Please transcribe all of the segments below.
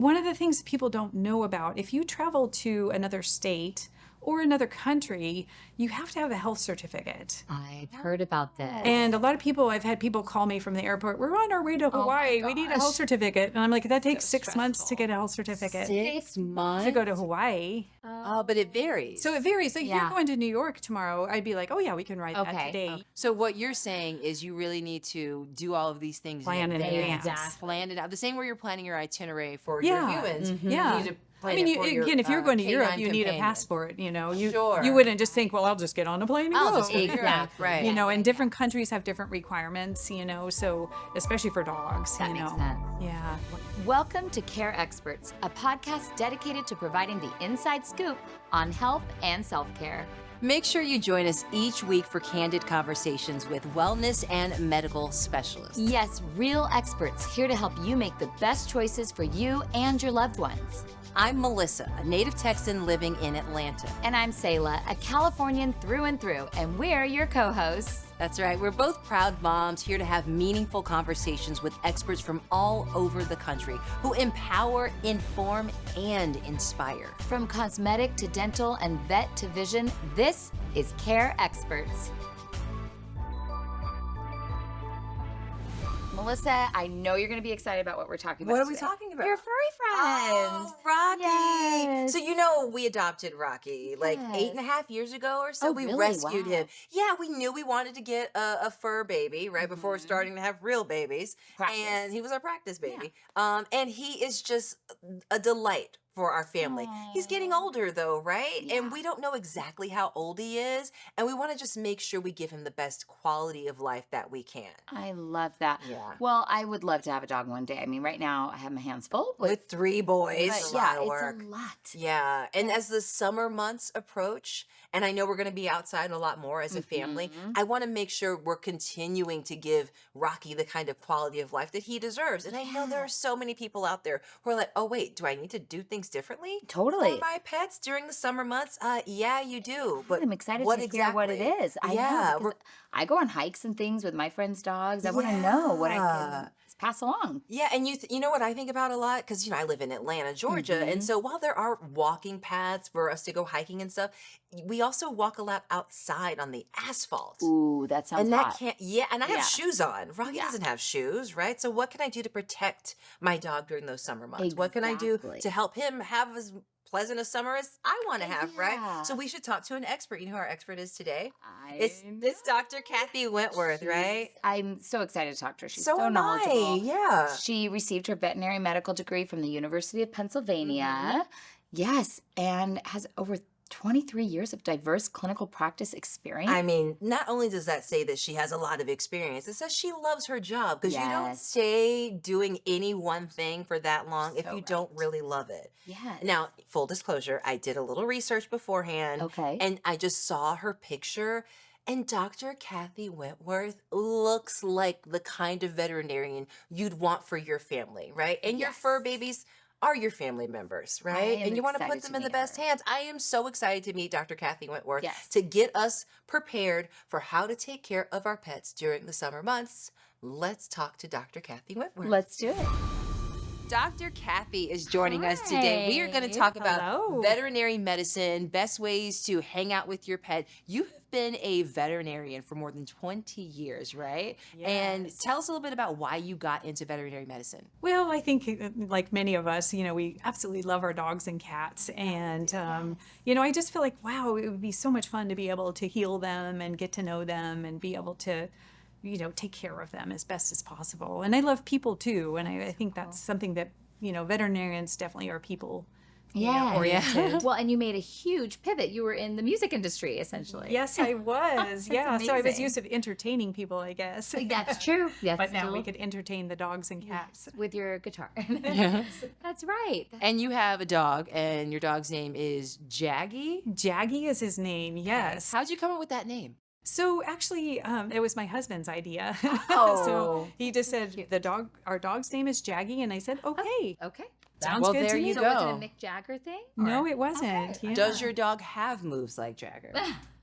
One of the things people don't know about, if you travel to another state or another country, you have to have a health certificate. I've heard about this. And a lot of people, I've had people call me from the airport, we're on our way to Hawaii, we need a health certificate. And I'm like, that takes 6 months to get a health certificate. 6 months? To go to Hawaii. Oh, but it varies. So it varies. So if you're going to New York tomorrow, I'd be like, oh yeah, we can ride that today. So what you're saying is you really need to do all of these things Plan in advance. Plan it out. The same way you're planning your itinerary for your humans. Yeah. You need to plan I mean, it for your, if you're going to Europe, canine you need a companion. passport. You know, you Sure. you wouldn't just think, well, I'll just get on a plane and go. Exactly. Right. You know, and different countries have different requirements. You know, so especially for dogs. That makes sense. Yeah. Welcome to Care Experts, a podcast dedicated to providing the inside scoop on health and self-care. Make sure you join us each week for candid conversations with wellness and medical specialists. Yes, real experts here to help you make the best choices for you and your loved ones. I'm Melissa, a native Texan living in Atlanta. And I'm Sayla, a Californian through and through, and we're your co-hosts. That's right. We're both proud moms here to have meaningful conversations with experts from all over the country who empower, inform, and inspire. From cosmetic to dental and vet to vision, this is Care Experts. Melissa, I know you're going to be excited about what we're talking about. What are we today. talking about? Your furry friend. Oh, Rocky. Yes. So you know we adopted Rocky like 8.5 years ago or so. Oh, we really? rescued Wow. him. Yeah, we knew we wanted to get a fur baby right before starting to have real babies. Practice. And he was our practice baby. And he is just a delight for our family. He's getting older though, right? Yeah. And we don't know exactly how old he is. And we want to just make sure we give him the best quality of life that we can. I love that. Yeah. Well, I would love to have a dog one day. I mean, right now I have my hands full With 3 boys, but a yeah, lot of it's work. a lot. Yeah, and as the summer months approach, and I know we're going to be outside a lot more as a family, I want to make sure we're continuing to give Rocky the kind of quality of life that he deserves. And I know there are so many people out there who are like, oh, wait, do I need to do things differently? Totally. For my pets during the summer months? Yeah, you do. But I'm excited what to hear what it exactly? is. I Yeah, know, because I go on hikes and things with my friends' dogs. I want to know what I can pass along. Yeah, and you know what I think about a lot? Because, I live in Atlanta, Georgia. And so while there are walking paths for us to go hiking and stuff, we also walk a lot outside on the asphalt. Ooh, that sounds And that hot. can't, and I have shoes on. Rocky doesn't have shoes, right? So what can I do to protect my dog during those summer months? What can I do Exactly. to help him have as pleasant a summer as I want to have, Yeah. right? So we should talk to an expert. You know who our expert is today? I It's Dr. Kathy Wentworth, right? I'm so excited to talk to her. She's So so am I, knowledgeable. yeah. She received her veterinary medical degree from the University of Pennsylvania. Yes, and has over 23 years of diverse clinical practice experience. I mean, not only does that say that she has a lot of experience, it says she loves her job because you don't Yes. stay doing any one thing for that long if So you don't really love it. Yes. Now, full disclosure, I did a little research beforehand. Okay. And I just saw her picture. And Dr. Kathy Wentworth looks like the kind of veterinarian you'd want for your family, right? And your fur babies are your family members, right? am And you want to excited put them to in the meet best her. hands. I am so excited to meet Dr. Kathy Wentworth Yes. to get us prepared for how to take care of our pets during the summer months. Let's talk to Dr. Kathy Wentworth. Let's do it. Dr. Kathy is joining us today. We are going to Hi. talk about Hello. veterinary medicine, best ways to hang out with your pet. You have been a veterinarian for more than 20 years, right? And Yes. tell us a little bit about why you got into veterinary medicine. Well, I think like many of us, we absolutely love our dogs and cats. And, I just feel like, wow, it would be so much fun to be able to heal them and get to know them and be able to, take care of them as best as possible. And I love people too. And I think that's something that, veterinarians definitely are people oriented. Well, and you made a huge pivot. You were in the music industry, essentially. Yes, I was. Yeah. So I was amazing. used to entertaining people, I guess. That's true. Yes, But now we could entertain the dogs and cats. with your guitar. That's right. And you have a dog, and your dog's name is Jaggy. Jaggy is his name. Yes. How'd you come up with that name? So actually, it was my husband's idea. Oh. So he just said our dog's name is Jaggy, and I said, okay, Okay. sounds Well, good there to you me. So was it go. a Mick Jagger thing? No, or- it wasn't. Okay. Yeah. Does your dog have moves like Jagger?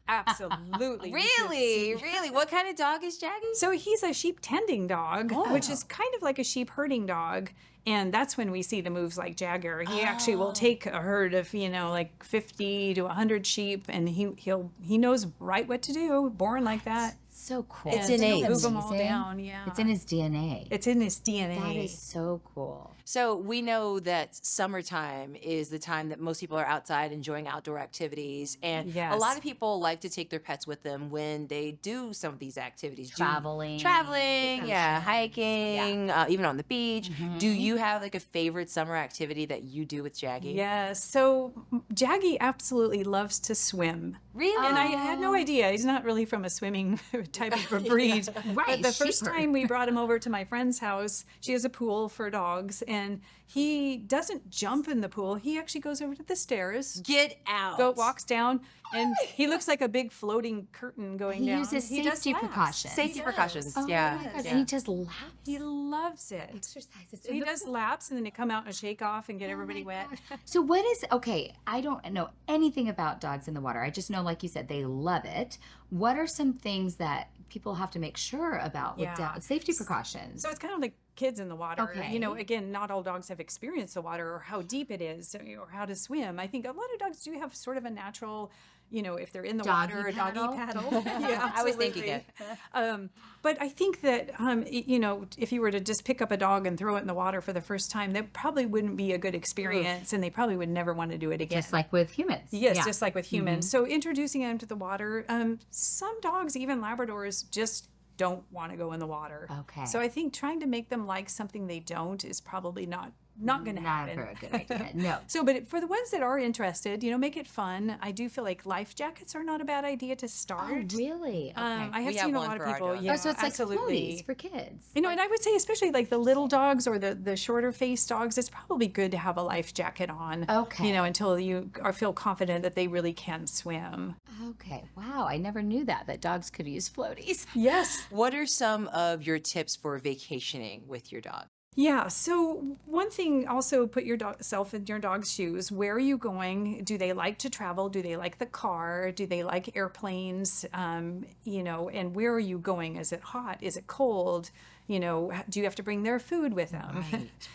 Absolutely. You should Really? see. Really? What kind of dog is Jaggy? So he's a sheep tending dog, which is kind of like a sheep herding dog. And that's when we see the moves like Jagger. He actually will take a herd of, like 50 to 100 sheep, and he knows right what to do. Born like that. So cool. It's And innate. move them all Amazing. down. Yeah. It's in his DNA. It's in his DNA. That is so cool. So we know that summertime is the time that most people are outside enjoying outdoor activities. And a Yes. lot of people like to take their pets with them when they do some of these activities. Traveling. Hiking, even on the beach. Do you have like a favorite summer activity that you do with Jaggy? Yes. So Jaggy absolutely loves to swim. Really? And I had no idea. He's not really from a swimming type of a breed. Right, But the first sheeper. time we brought him over to my friend's house, she has a pool for dogs, and he doesn't jump in the pool. He actually goes over to the stairs, Get out. walks down, and he looks like a big floating curtain going He down. uses He does safety laps. precautions. Safety precautions. Oh yeah. my gosh. yeah. And he just laps. He loves it. Exercises. He does laps, and then they come out and shake off and get everybody wet. So what is okay? I don't know anything about dogs in the water. I just know, like you said, they love it. What are some things that people have to make sure about with Yeah. dogs? Safety precautions. So it's kind of like kids in the water. Okay. Again, not all dogs have experienced the water or how deep it is or how to swim. I think a lot of dogs do have sort of a natural, if they're in the Doggy water, a paddle? doggy paddle. Yeah, I was thinking absolutely. But I think that, if you were to just pick up a dog and throw it in the water for the first time, that probably wouldn't be a good experience, and they probably would never want to do it again. just like with humans. Yes, Yeah. just like with humans. So introducing them to the water, some dogs, even Labradors, just don't want to go in the water. Okay. So I think trying to make them like something they don't is probably not going to Not a happen. very good idea. No. So, but for the ones that are interested, make it fun. I do feel like life jackets are not a bad idea to start. Oh, really? Okay. I have We have seen a one lot of for our people. dog. Yeah, Oh, so it's absolutely. like floaties for kids. And I would say, especially like the little dogs or the shorter faced dogs, it's probably good to have a life jacket on. Okay. Until you feel confident that they really can swim. Okay. Wow. I never knew that dogs could use floaties. Yes. What are some of your tips for vacationing with your dog? Yeah. So one thing, also put yourself in your dog's shoes. Where are you going? Do they like to travel? Do they like the car? Do they like airplanes? And where are you going? Is it hot? Is it cold? Do you have to bring their food with them?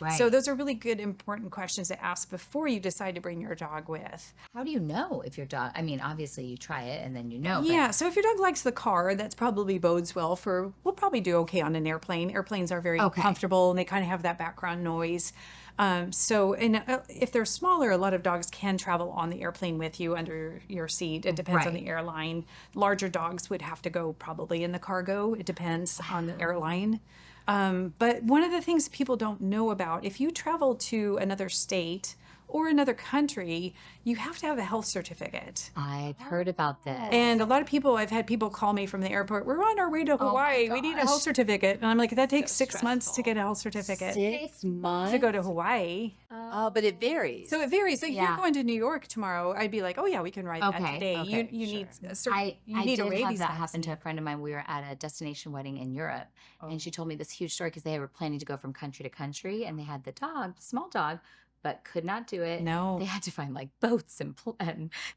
Right. So those are really good, important questions to ask before you decide to bring your dog with. How do you know if your dog? I mean, obviously you try it and then you know. but- Yeah, so if your dog likes the car, that's probably bodes well we'll probably do okay on an airplane. Airplanes are very Okay. comfortable, and they kind of have that background noise. If they're smaller, a lot of dogs can travel on the airplane with you under your seat. It depends on Right. the airline. Larger dogs would have to go probably in the cargo. It depends on the airline. But one of the things people don't know about, if you travel to another state or another country, you have to have a health certificate. I've heard about this. And a lot of people, I've had people call me from the airport, we're on our way to Hawaii. We need a health certificate. And I'm like, that takes 6 months to get a health certificate 6 months to go to Hawaii. Oh, but it varies. So it varies. So if Yeah. you're going to New York tomorrow, I'd be like, oh yeah, we can ride that Okay, today. okay, You need a certain, I need did a have rabies that happen vaccine. to a friend of mine. We were at a destination wedding in Europe, and she told me this huge story because they were planning to go from country to country, and they had the dog, small dog, but could not do it. No. They had to find like boats and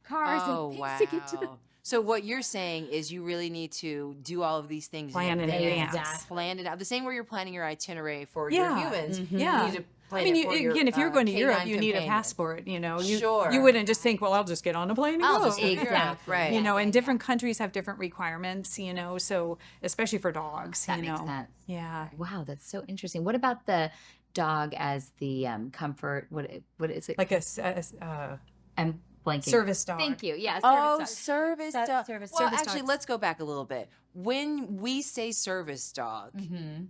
cars Oh, and wow. things to get to the. So what you're saying is you really need to do all of these things Plan in advance. Plan it out. The same way you're planning your itinerary for Yeah. your humans. Yeah. You need to plan I mean, it for your, again, if you're going to Europe, canine you need a companion. passport. You Sure. wouldn't just think, well, I'll just get on a plane and I'll go. just go to Europe, Exactly. right. And different countries have different requirements. So especially for dogs. That makes sense. Yeah. Wow, that's so interesting. What about the dog as the comfort? What is it? Like I'm blanking. service dog. Thank you. Yeah. Oh, dog. service That- dog. service- well, service actually, dogs. let's go back a little bit. When we say service dog, Mm-hmm.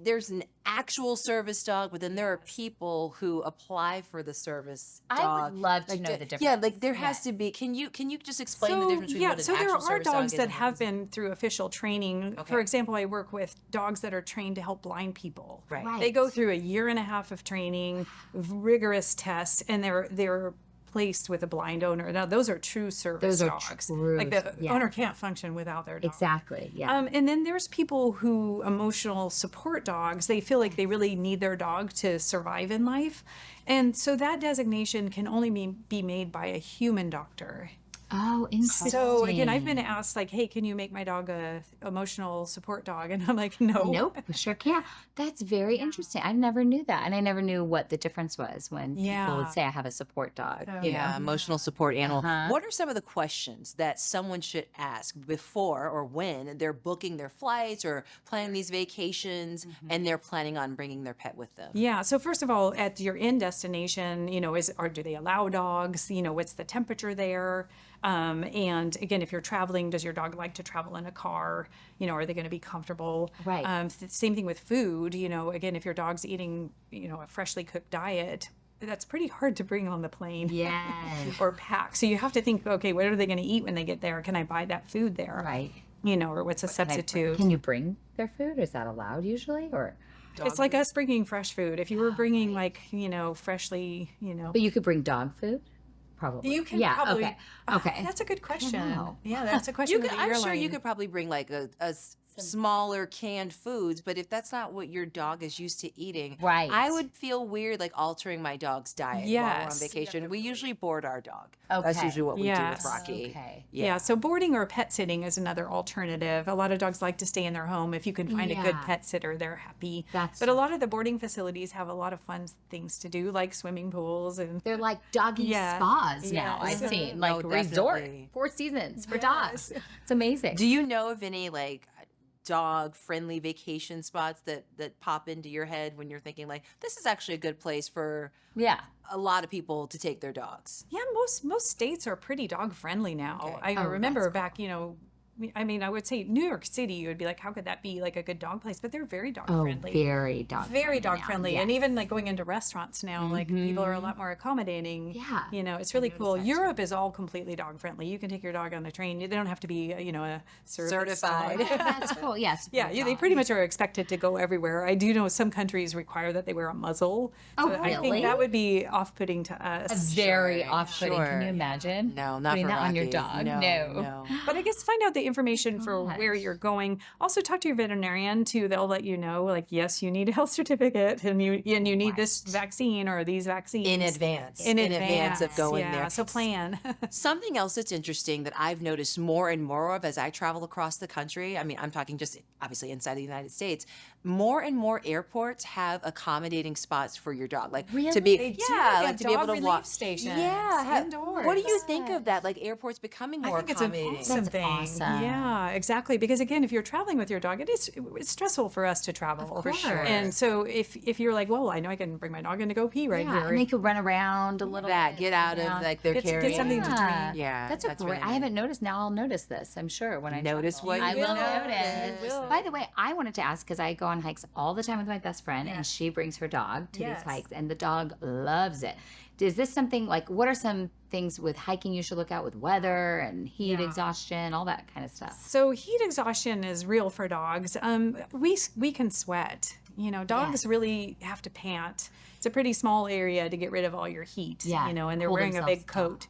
there's an actual service dog, but then there are people who apply for the service I dog. would love to Like know the- the difference. Yeah, like there has Yes. to be. Can you just explain the difference between what an so there actual are service dog dogs is that and what have isn't? been through official training. Okay. For example, I work with dogs that are trained to help blind people. Right. They go through a year and a half of training, rigorous tests, and they're placed with a blind owner. Now, those are true service Those are dogs. true, Like the yeah. owner can't function without their dog. Exactly. Yeah. And then there's people who emotional support dogs. They feel like they really need their dog to survive in life. And so that designation can only be made by a human doctor. Oh, interesting. So again, I've been asked like, "Hey, can you make my dog a emotional support dog?" And I'm like, "No." Nope, sure can't. That's very interesting. I never knew that. And I never knew what the difference was when people would Yeah. say, I have a support dog. So, You know? Yeah, emotional support animal. Uh-huh. What are some of the questions that someone should ask before or when they're booking their flights or planning these vacations and they're planning on bringing their pet with them? Yeah. So first of all, at your end destination, do they allow dogs? What's the temperature there? And again, if you're traveling, does your dog like to travel in a car? Are they going to be comfortable? Right. Same thing with food. Again, if your dog's eating, a freshly cooked diet, that's pretty hard to bring on the plane. Yes. Or pack. So you have to think, okay, what are they going to eat when they get there? Can I buy that food there? Right. Or what's a substitute? Can you bring their food? Is that allowed usually? Or It's like us bringing fresh food. If you were bringing freshly, but you could bring dog food? Probably. you can yeah, probably. okay. Okay. That's a good question. know. Yeah, that's a question. You for could, the I'm sure you airline. could probably bring like a smaller canned foods, but if that's not what your dog is used to eating, Right. I would feel weird like altering my dog's diet while we're on Yes. vacation. We usually board our dog. That's Okay. usually what we do Yes. with Rocky. Okay. Yeah, so boarding or pet sitting is another alternative. A lot of dogs like to stay in their home. If you can find a good Yeah. pet sitter, they're happy. That's But a lot of the boarding facilities have a lot of fun things to do, like swimming pools and They're like doggy Yeah. spas now. Yes. I've seen Oh, like resort, definitely. 4 seasons for dogs. It's amazing. Do you know of any like dog friendly vacation spots that pop into your head when you're thinking like this is actually a good place for Yeah. a lot of people to take their dogs? yeah, most states are pretty dog friendly now. Okay. I Oh, remember that's back, I would say New York City, you would be like, how could that be like a good dog place? But they're very dog Oh, friendly. very dog Very dog now. friendly. Yes. And even like going into restaurants now, like people are a lot more accommodating. Yeah. It's really cool. Europe is all completely dog friendly. You can take your dog on the train. They don't have to be, a Certified. dog. That's cool. Yes. Yeah, they pretty much are expected to go everywhere. I do know some countries require that they wear a muzzle. Oh, I really? think that would be off-putting to us. Very Sure, off-putting. Can you sure. imagine? No, not putting for that on your Rocky. dog. No. But I guess find out the information for where Gosh. you're going. Also talk to your veterinarian too. They'll let you know, like, yes, you need a health certificate and you need this vaccine or these vaccines. In advance. In advance of going yeah, there. So plan. Something else that's interesting that I've noticed more and more of as I travel across the country, I mean, I'm talking just obviously inside the United States, more and more airports have accommodating spots for your dog. Like to Really? be They do. yeah, They like have to be able dog to relief walk stations Yeah. indoors. What do you think of that? Like airports becoming more I think it's an accommodating. awesome That's thing. awesome. Yeah, exactly. Because again, if you're traveling with your dog, it's stressful for us to travel. Of course. Sure. And so if you're like, well, I know I can bring my dog in to go pee right Yeah, here. and they could run around a little that bit. get out of like their Get carrying. something to Yeah. drink. Yeah, That's that's a great. really I haven't noticed. Now I'll notice this. I'm sure when I Notice travel. what I you will notice. notice. By the way, I wanted to ask because I go on hikes all the time with my best friend, and Yes. she brings her dog to Yes. these hikes, and the dog loves it. Is this something like? What are some things with hiking you should look out with weather and heat exhaustion, all that kind of stuff? So heat exhaustion is real for dogs. We can sweat. Dogs really have to pant. It's a pretty small area to get rid of all your heat. Yeah, And they're cool wearing a themselves big coat.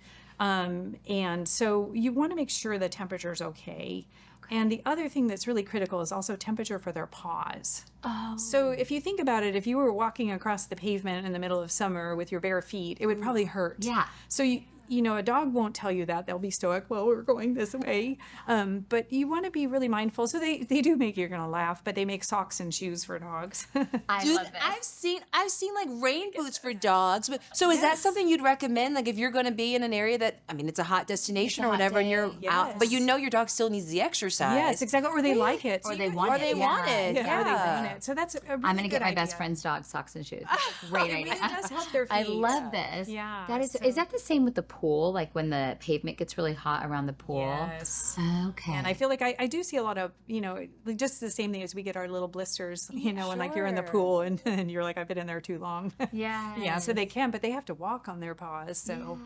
And so you want to make sure the temperature's okay. And the other thing that's really critical is also temperature for their paws. Oh. So if you think about it, if you were walking across the pavement in the middle of summer with your bare feet, it would probably hurt. Yeah. So a dog won't tell you that. They'll be stoic. Well, we're going this way. But you want to be really mindful. So they do make, you're going to laugh, but they make socks and shoes for dogs. I Dude, love this. I've seen like rain boots for dogs. But so is that Yes. something you'd recommend? Like if you're going to be in an area that it's a hot destination or hot whatever, and you're day, out, but yes. your dog still needs the exercise. Yes, exactly. Or they like it. Or So they you- want Or it. they yeah. want it. Yeah, or they Yeah. want it. So that's a really I'm gonna get good my best idea. friend's dog socks and shoes. Great It idea. really does help their I feet. love this. Yeah, That is. so- Is that the same with the pool? Like when the pavement gets really hot around the pool? Yes. Okay. And I feel like I do see a lot of, like just the same thing as we get our little blisters, when like you're in the Sure. pool and you're like, I've been in there too long. yeah. Yeah, so they can, but they have to walk on their paws. So,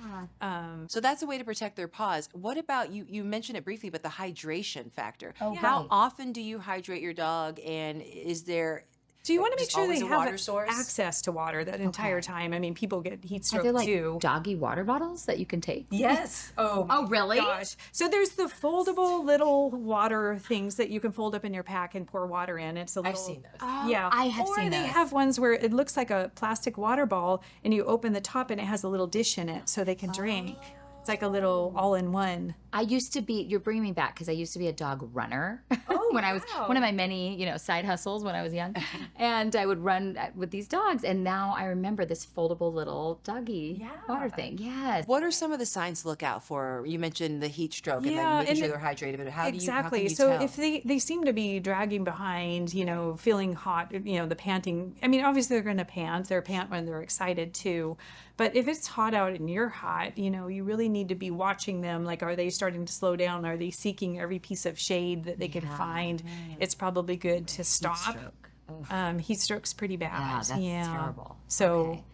So that's a way to protect their paws. What about you mentioned it briefly, but the hydration factor. Oh, How right. often do you hydrate your dog, and is there so you want to make Just sure they always a have water source? access to water that entire time. I mean, people get heat Are stroke there like too. doggy water bottles that you can take? Yes. Oh, Oh, really? gosh. So there's the foldable little water things that you can fold up in your pack and pour water in. It's a little. seen those. Yeah. I have or seen they those. have ones where it looks like a plastic water ball and you open the top and it has a little dish in it so they can drink. It's like a little all-in-one. I used to be, you're bringing me back because I used to be a dog runner Oh, when I was wow. one of my many, side hustles when I was young. And I would run with these dogs. And now I remember this foldable little doggy water thing. Yes. What are some of the signs to look out for? You mentioned the heat stroke and Yeah, like making and sure they're hydrated, but how Exactly. can you So tell? if they seem to be dragging behind, feeling hot, the panting. I mean, obviously they're going to pant. They're pant when they're excited too. But if it's hot out and you're hot, you really need to be watching them. Like, are they starting to slow down? Are they seeking every piece of shade that they can find? It's probably good to stop. Stroke. Ugh. Heat stroke's pretty bad. Yeah, that's terrible. So Okay.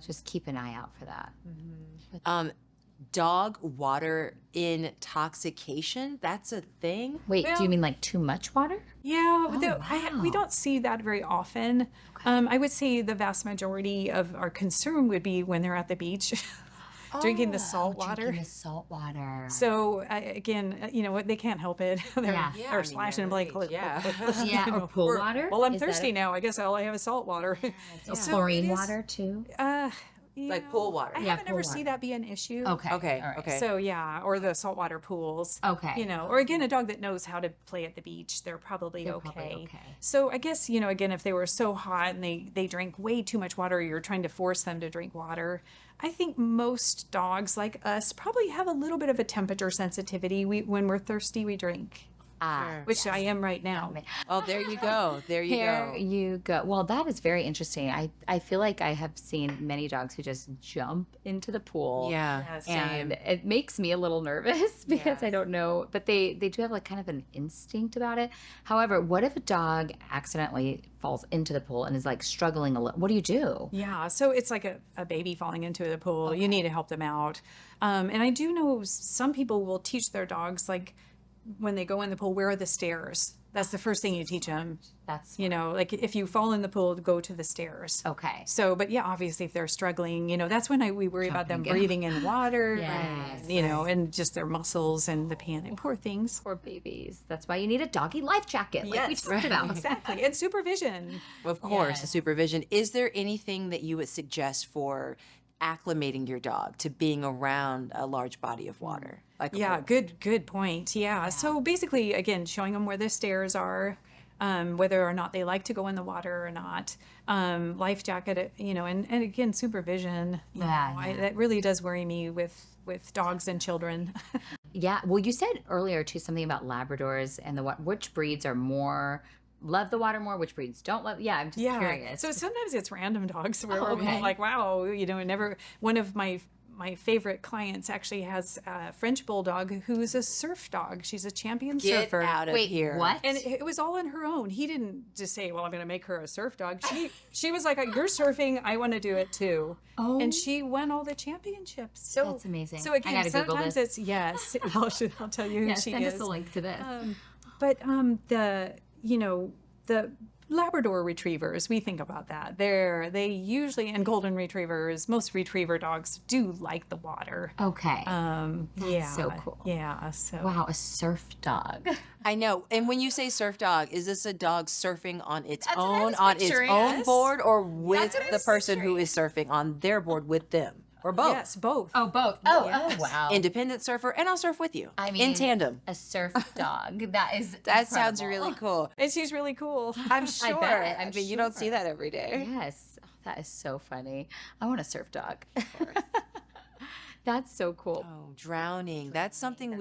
Just keep an eye out for that. Dog water intoxication, that's a thing? Wait, do Well- you mean like too much water? yeah, we wow. don't see that very often. I would say the vast majority of our concern would be when they're at the beach, drinking the salt water. Drinking the salt water. So again, what they can't help it. They're, Yeah. Yeah, I they're mean, splashing they're like, right, yeah. Yeah, or pool water. Well, I'm Is that thirsty now. I guess all I have is salt water. So So chlorine it is- water too. Like pool water. I Yeah, haven't pool ever see water. that be an issue. Okay. Okay, All right. okay. So yeah, or the saltwater pools. Okay. Or again, a dog that knows how to play at the beach, they're probably They're okay. probably okay. So I guess, again, if they were so hot and they drank way too much water, or you're trying to force them to drink water. I think most dogs like us probably have a little bit of a temperature sensitivity. When we're thirsty, we drink, which I am right now. Oh, there you go. There you Here go. you go. Well, that is very interesting. I feel like I have seen many dogs who just jump into the pool. Yeah. And it makes me a little nervous because I don't know, but they do have like kind of an instinct about it. However, what if a dog accidentally falls into the pool and is like struggling a little? What do you do? Yeah, so it's like a baby falling into the pool. You need to help them out. And I do know some people will teach their dogs, like when they go in the pool, where are the stairs? That's the first thing you teach them. That's Like if you fall in the pool, go to the stairs. okay. So, but yeah, obviously if they're struggling, that's when we worry about them Jumping in. breathing in water, Yes. and just their muscles and the panic. Poor things. Poor babies. That's why you need a doggy life jacket, like we Yes, talked about. Exactly. And supervision. Of course, the Yes. supervision. Is there anything that you would suggest for acclimating your dog to being around a large body of water? Like a Yeah, pool? good point. Yeah. So basically, again, showing them where the stairs are, whether or not they like to go in the water or not. Life jacket, and again, supervision. That really does worry me with dogs and children. Yeah. Well, you said earlier too something about Labradors and which breeds are more love the water more, which breeds don't love. Yeah, I'm just curious. So sometimes it's random dogs where Oh, we're okay. like, wow, never. One of my favorite clients actually has a French bulldog who's a surf dog. She's a champion Get surfer. out of Wait, here. what? And it was all on her own. He didn't just say, "Well, I'm going to make her a surf dog." She was like, "You're surfing. I want to do it too." Oh. And she won all the championships. So That's amazing. So I again, gotta Google sometimes this. it's yes. I'll tell you who Yeah, she send is. us a link to this. But the Labrador retrievers, we think about that. They usually, and golden retrievers, most retriever dogs do like the water. Okay. Yeah. so cool. Yeah. So Wow, a surf dog. I know. And when you say surf dog, is this a dog surfing on its That's what I own was on its picturing. own Yes. board, or with what I the was person who is surfing on their board with them, or both? yes, both. Oh, both. Oh, wow. Independent surfer, and I'll surf with you. I mean, in tandem. a surf dog. That is That sounds incredible. really cool. And she's really cool. I'm sure. bet, I I'm mean, you don't see sure. that every day. Yes. Oh, that is so funny. I want a surf dog. That's so cool. Oh, drowning. That's something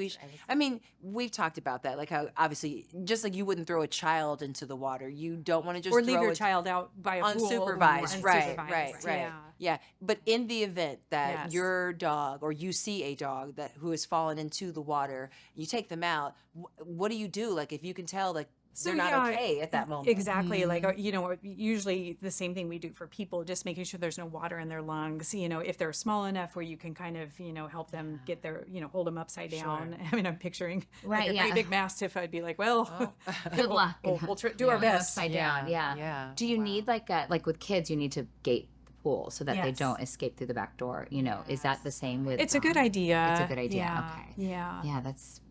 I mean, we've talked about that. Like how obviously, just like you wouldn't throw a child into the water. You don't want to just Or leave throw your a child out by a pool. unsupervised. Right, right, Unsupervised, right. Yeah. Yeah. But in the event that Yes. your dog or you see a dog who has fallen into the water, you take them out. What do you do? Like if you can tell like they're not okay at that moment. Exactly. Like, usually the same thing we do for people, just making sure there's no water in their lungs. If they're small enough where you can kind of, help them get their, hold them upside down. I mean, I'm picturing like a pretty big mastiff. I'd be like, well, Good luck. we'll do our best. Upside down. Yeah. Yeah. Do you need like with kids, you need to gate the pool so that they Yes. don't escape through the back door? Is that the same with? It's a good idea. It's a good idea. Yeah. Okay. Yeah. Yeah, that's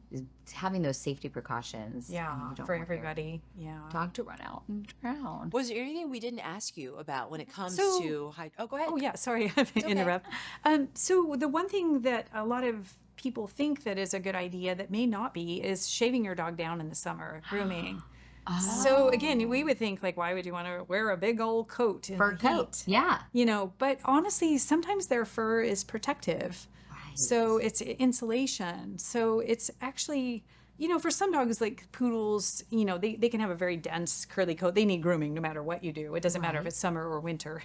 having those safety precautions. Yeah. you don't For want your everybody. Yeah. dog to run out and drown. Was there anything we didn't ask you about when it comes So- to Oh, go ahead. Oh yeah, sorry, I interrupt. So the one thing that a lot of people think that is a good idea that may not be is shaving your dog down in the summer, grooming. So again, we would think like, why would you want to wear a big old coat in Fur the coat. heat? Yeah. You know, but honestly, sometimes their fur is protective. So it's insulation. So it's actually, you know, for some dogs like poodles, you know, they can have a very dense curly coat. They need grooming no matter what you do. It doesn't matter if it's summer or winter.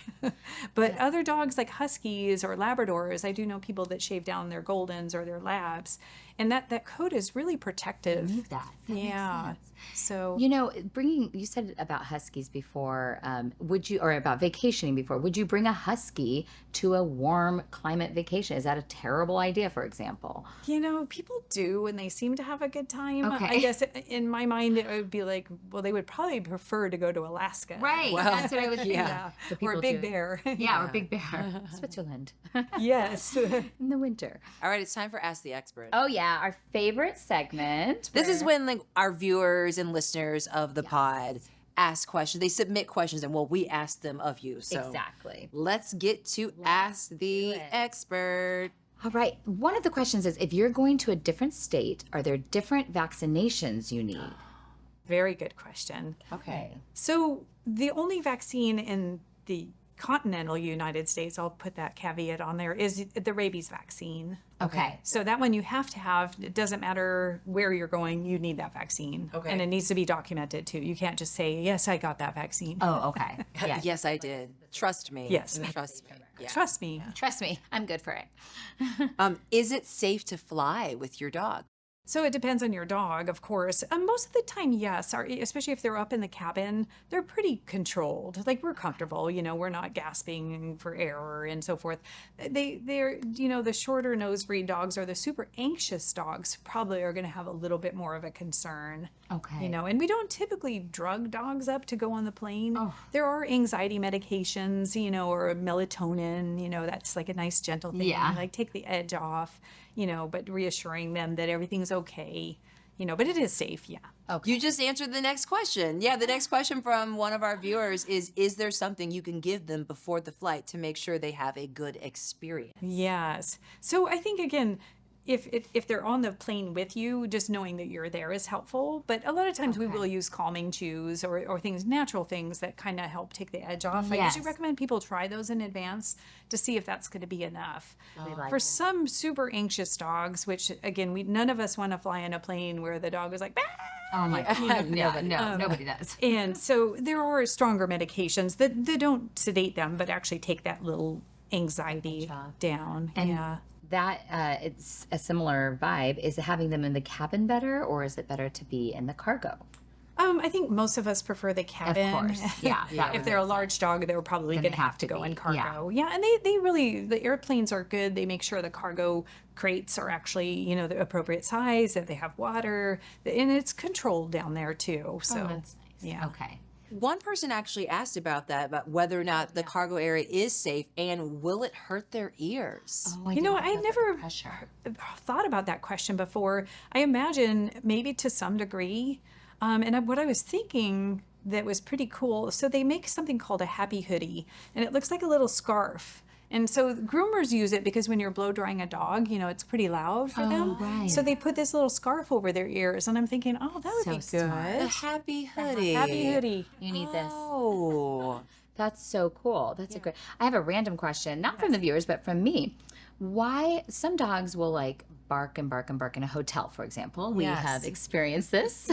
But other dogs like huskies or Labradors, I do know people that shave down their Goldens or their Labs. And that coat is really protective. Need that. That makes sense. So You know, you said about huskies before, or about vacationing before, would you bring a husky to a warm climate vacation? Is that a terrible idea, for example? you know, people do, and they seem to have a good time. Okay. I guess in my mind, it would be like, well, they would probably prefer to go to Alaska. Right. That's what I was thinking. Yeah. So Or people Big do it. Bear. Yeah, or Big Bear. Switzerland. Yes. In the winter. All right, it's time for Ask the Expert. Oh, yeah. Our favorite segment. This is when like our viewers and listeners of the pod ask questions. They submit questions, and we ask them of you. So Exactly. let's get to Ask the Expert. All right. One of the questions is, if you're going to a different state, are there different vaccinations you need? Very good question. Okay. So the only vaccine in the continental United States, I'll put that caveat on there, is the rabies vaccine. Okay. So that one you have to have. It doesn't matter where you're going, you need that vaccine. Okay. And it needs to be documented too. You can't just say, yes, I got that vaccine. Oh, okay. Yeah. Yes, I did. Trust me. Yes. Trust me. Yeah. Trust me. Trust me, I'm good for it. Is it safe to fly with your dog? So it depends on your dog, of course. Most of the time, yes, especially if they're up in the cabin, they're pretty controlled. Like we're comfortable, you know, we're not gasping for air and so forth. They're, you know, the shorter nose breed dogs or the super anxious dogs probably are going to have a little bit more of a concern. Okay. You know, and we don't typically drug dogs up to go on the plane. Oh. There are anxiety medications, you know, or melatonin, you know, that's like a nice gentle thing. Yeah. Like take the edge off, you know, but reassuring them that everything's okay, you know, but it is safe. Yeah. You just answered the next question. Yeah, the next question from one of our viewers is there something you can give them before the flight to make sure they have a good experience? Yes. So I think, again, if they're on the plane with you, just knowing that you're there is helpful. But a lot of times we will use calming chews or things, natural things that kind of help take the edge off. I Yes. usually recommend people try those in advance to see if that's going to be enough. like For some super anxious dogs, which again, none of us want to fly in a plane where the dog is like, "Bah!" Oh my God. Nobody does. And so there are stronger medications that don't sedate them, but actually take that little anxiety down. Yeah. That it's a similar vibe. Is having them in the cabin better, or is it better to be in the cargo? I think most of us prefer the cabin. course. Yeah, that If would they're a make large dog, they're probably going to have to go be, in cargo. yeah. Yeah, and they really, the airplanes are good. They make sure the cargo crates are actually, you know, the appropriate size, that they have water, and it's controlled down there too. So, That's nice. yeah. Okay. One person actually asked about that, about whether or not the cargo area is safe and will it hurt their ears? Oh, You know, I never pressure. thought about that question before. I imagine maybe to some degree. What I was thinking that was pretty cool, so they make something called a happy hoodie, and it looks like a little scarf. And so groomers use it because when you're blow drying a dog, you know, it's pretty loud for them. right. So they put this little scarf over their ears, and I'm thinking, oh, that would So be smart. The good. happy hoodie. Happy hoodie. You need this. Oh. That's so cool. That's a great. I have a random question, not from the viewers, but from me. Why some dogs will like bark and bark and bark in a hotel, for example? We Yes. have experienced this.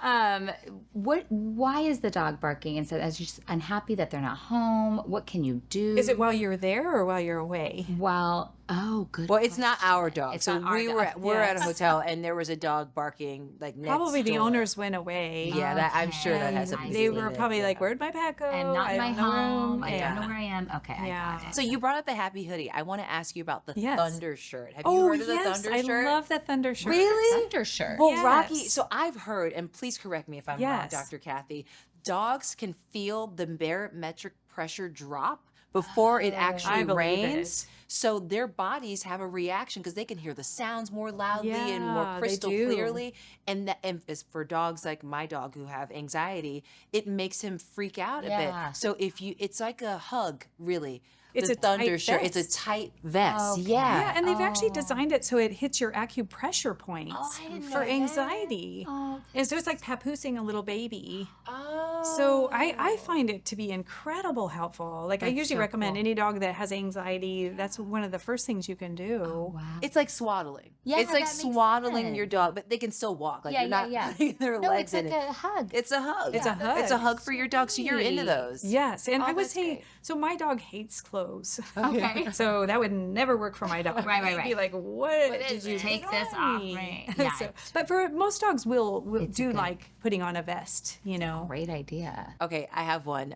Why is the dog barking and says just unhappy that they're not home? What can you do? Is it while you're there or while you're away? Well, oh, good. Well, it's not our dog. It's so not our we're dog. at a Yes. hotel and there was a dog barking like next Probably the door. owners went away. Yeah, that I'm sure that has Okay, something I to They do were with it, probably yeah. like, where'd my pet go? I'm not I in my don't know where home. I yeah. don't know where I am. Okay, I Yeah. got it. So you brought up the happy hoodie. I want to ask you about the Yes. Thundershirt. Have you Oh, heard of the yes, Thundershirt? I love the Thundershirt. Really? Thundershirt. Well, Yes. Rocky, so I've heard, and please correct me if I'm wrong, Yes. Dr. Kathy, dogs can feel the barometric pressure drop before it I actually believe rains. So their bodies have a reaction because they can hear the sounds more loudly and more Yeah, they crystal do. clearly. And as for dogs like my dog who have anxiety, it makes him freak out a Yeah. bit. So it's like a hug, really. It's the a tight Thundershirt. It's a vest. tight vest. Okay. Yeah, and they've actually Oh. designed it so it hits your acupressure points I didn't for know that. anxiety. Oh, And so it's like papoosing a little baby. Oh. So I find it to be incredible helpful. Like I That's usually so recommend cool. any dog that has anxiety, that's one of the first things you can do. wow. It's like swaddling. Yeah, it's like that makes swaddling your sense. dog, but they can still walk. Like Yeah, you're not yeah, putting their No, legs it's in like it. a hug. It's a hug. It's a hug. It's a hug for your dog. So you're into those. Yes, and Oh, I would that's say, great. so my dog hates clothes. Okay. So that would never work for my dog. Right, right, He'd be right. like, what did is you it? Take this say?" off me. Yeah, So- it's- but for most dogs will It's do good. like putting on a vest, you know. Great idea. Okay, I have one.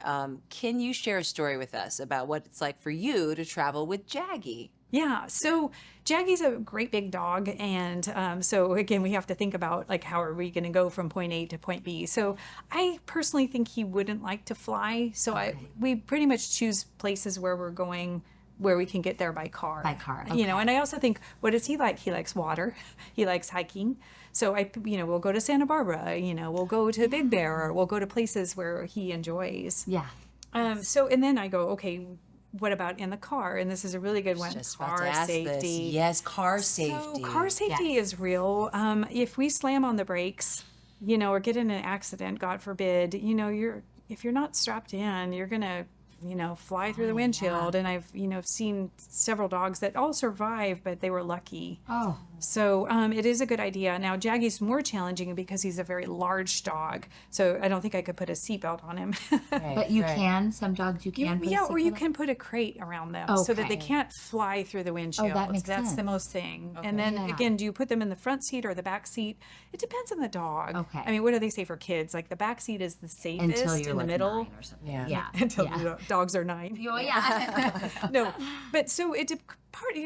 Can you share a story with us about what it's like for you to travel with Jaggy? Yeah, so Jaggy's a great big dog, and so again, we have to think about like how are we going to go from point A to point B. So I personally think he wouldn't like to fly, so we pretty much choose places where we're going where we can get there by car. By car, You know, and I also think, what does he like? He likes water. He likes hiking. So we'll go to Santa Barbara. We'll go to Big Bear. Or we'll go to places where he enjoys. Yeah. And then I go, okay, what about in the car? And this is a really good one. Just about Car to ask safety. this. Yes, car So safety. car safety is real. If we slam on the brakes, or get in an accident, God forbid, if you're not strapped in, you're gonna, fly through the windshield. And I've, seen several dogs that all survive, but they were lucky. Oh. So it is a good idea. Now, Jaggy's more challenging because he's a very large dog. So I don't think I could put a seatbelt on him. But you can. Some dogs you can. put a Yeah, or you seatbelt on? can put a crate around them so that they Okay. can't fly through the windshield. makes That's the sense. most thing. And then Yeah. again, do you put them in the front seat or the back seat? It depends on the dog. Okay. I mean, what do they say for kids? Like the back seat is the safest Until you're in the like middle. 9 or something. Yeah. Yeah. Until yeah. the dogs are 9. Oh, yeah. No, but so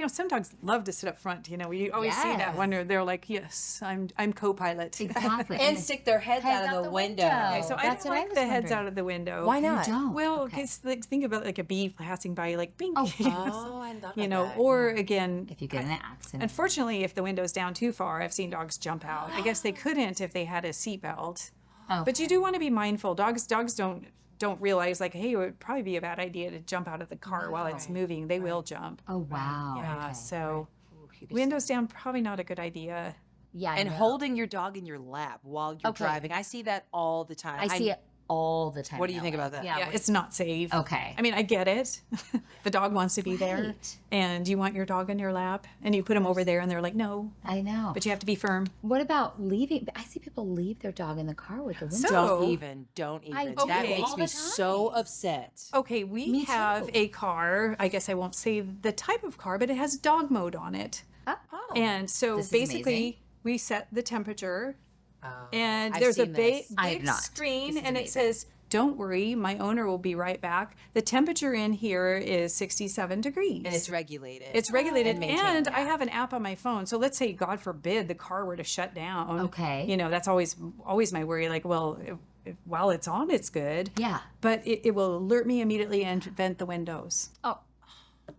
some dogs love to sit up front. We always see that Yes. when they're like, yes, I'm co-pilot. Exactly. And stick their heads Heads out of the window. Okay, so That's I what I don't like was the heads wondering. out of the window. Why not? don't. Well, Okay. because think about like a bee passing by, like bing. Oh, I thought about that. Or again, If you get in an accident. unfortunately, if the window's down too far, I've seen dogs jump out. I guess they couldn't if they had a seatbelt. Oh. But you do want to be mindful. Dogs don't realize like, hey, it would probably be a bad idea to jump out of the car while it's moving. They will jump. Oh, wow. Yeah. Okay. So windows down, probably not a good idea. Yeah. And no. holding your dog in your lap while you're Okay. driving. I see that all the time. I see it all the time. What do you in think LA. about that? Yeah. Yeah, it's not safe. Okay. I mean, I get it. The dog wants to be there, Right. and you want your dog in your lap, and you put them over there, and they're like, no, I know. but you have to be firm. What about leaving? I see people leave their dog in the car with the window. So- Don't even. I That do makes all me the so time. upset. Okay, we Me have too. a car. I guess I won't say the type of car, but it has dog mode on it. Oh. And so This is basically, amazing. we set the temperature, and I've there's a seen this. I have big not. screen, This is and it amazing. says, don't worry, my owner will be right back. The temperature in here is 67 degrees. And it's regulated. It's regulated, And maintained, and yeah. I have an app on my phone. So let's say, God forbid, the car were to shut down. Okay. That's always my worry. Like, well, if while it's on, it's good. Yeah. But it will alert me immediately and vent the windows. Oh.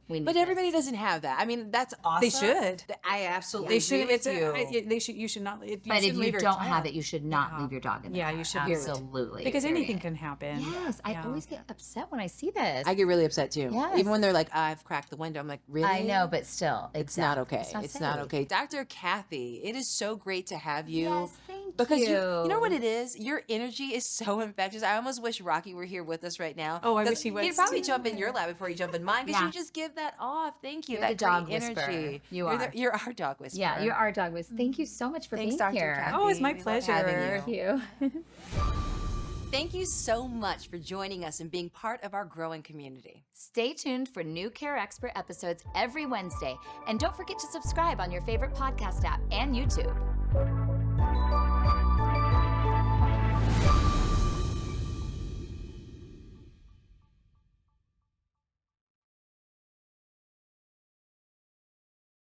We need But this. everybody doesn't have that. I mean, that's awesome. They should. I absolutely They should. agree with you. They should. You should not. You But if shouldn't you leave your don't child. have it, you should not Yeah. leave your dog in the Yeah, car. you should. Absolutely. because period. anything can happen. Yes. I Yeah. always get upset when I see this. I get really upset too. Yes. Even when they're like, I've cracked the window. I'm like, really? I know, but still. It's not exactly. okay. It's not safe. okay. Dr. Kathy, it is so great to have you. Yes, thank Because you you. know what it is? Your energy is so infectious. I almost wish Rocky were here with us right now. Oh, I 'Cause wish he was He'd probably too. jump in your lap before you jump in mine because Yeah. you just give that off. Thank you. You're that the dog great whisperer. energy. You are. You're our dog whisperer. Yeah, you are dog whiz. Thank you so much for Thanks, being Dr. here. Kathy. Oh, it's my We love pleasure. having Thank you. Thank you so much for joining us and being part of our growing community. Stay tuned for new Care Expert episodes every Wednesday. And don't forget to subscribe on your favorite podcast app and YouTube.